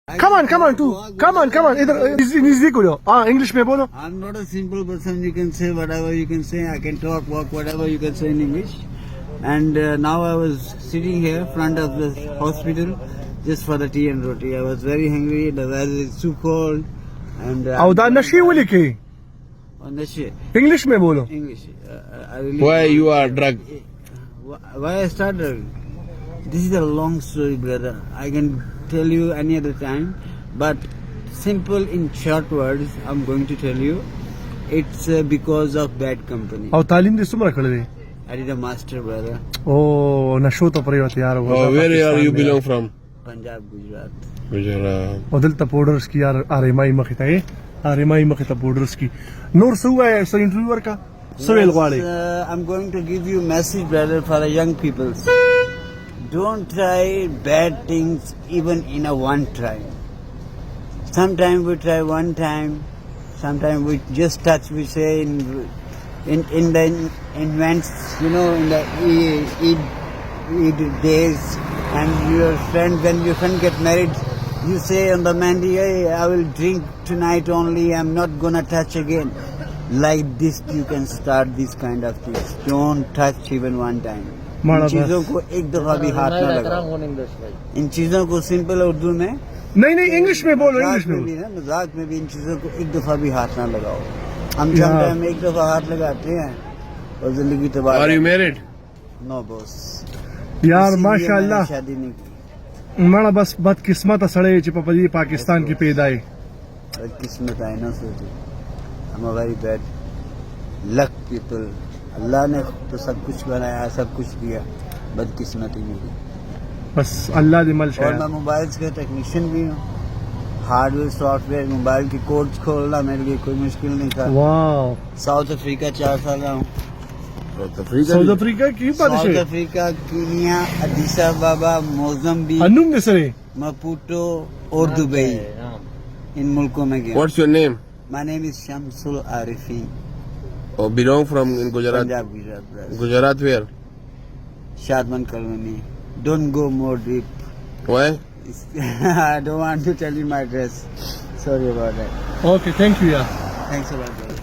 Come on, इधर नजदीक हो जाओ. हाँ, English में बोलो. I'm not a simple person. You can say whatever you can say. I can talk, walk, whatever you can say in English. And now I was sitting here front of the hospital just for the tea and roti. I was very hungry. The weather is too cold. And अवधा नशे वो लिखे. नशे. English में बोलो. English. Why you are drug? Why I started? This is a long story, brother. I can tell you any other time, but simple in short words, I'm going to tell you. It's because of bad company. और तालीम this तुम्हारा कर दे. I did a master, brother. Oh, नशो तो परे होते यार. Oh, where are you belong from? Punjab, Gujarat. Gujarat. और दिल तपोडर्स की यार आरेमाई मखिता है. आरेमाई मखिता पोडर्स की. नोर सुआ है सर इंटरव्यूअर का. सवेल वाले. I'm going to give you message, brother, for the young people. Don't try bad things even in a one try. Sometimes we try one time. Sometimes we just touch. We say in the events, you know, in the Eid days, and your friend, when your friend get married, you say on the mehndi, hey, I will drink tonight only. I'm not gonna touch again. Like this, you can start this kind of things. Don't touch even one time. इन चीजों को एक दफा भी हाथ ना लगाओ. इन चीजों को सिंपल उर्दू में नहीं इंग्लिश में बोलो. इंग्लिश में भी ना, मजाक में भी इन चीजों को एक दफा भी हाथ ना लगाओ. हम समटाइम एक दफा हाथ लगाते हैं और जिंदगी तबाह. Are you married? No boss. यार माशाल्लाह. शादी नहीं की. माना बस बदकिस्मत सड़े च पपदी पाकिस्तान की पैदाई. बदकिस्मत है ना सोचो. I'm a very bad luck people. अल्लाह ने तो सब कुछ बनाया, सब कुछ दिया, बदकिस्मती नहीं. बस अल्लाह दी मल और मैं मोबाइल का टेक्नीशियन भी हूँ. हार्डवेयर सॉफ्टवेयर मोबाइल की कोड्स खोलना मेरे लिए कोई मुश्किल नहीं था. वाह. साउथ अफ्रीका 4 साल रहा हूँ. साउथ अफ्रीका की बात है. साउथ अफ्रीका, कीनिया, अदीस अबाबा, मोज़म्बिक, अनुम मिस्री, मपूटो और दुबई. इन मुल्कों में गया. What's your name? My name is العارفین. Oh, belong from in Gujarat. Punjab, Gujarat. Gujarat where? Shadman colony. Don't go more deep. Why? I don't want to tell you my address. Sorry about that. Okay, thank you. Yeah. Thanks a lot, brother.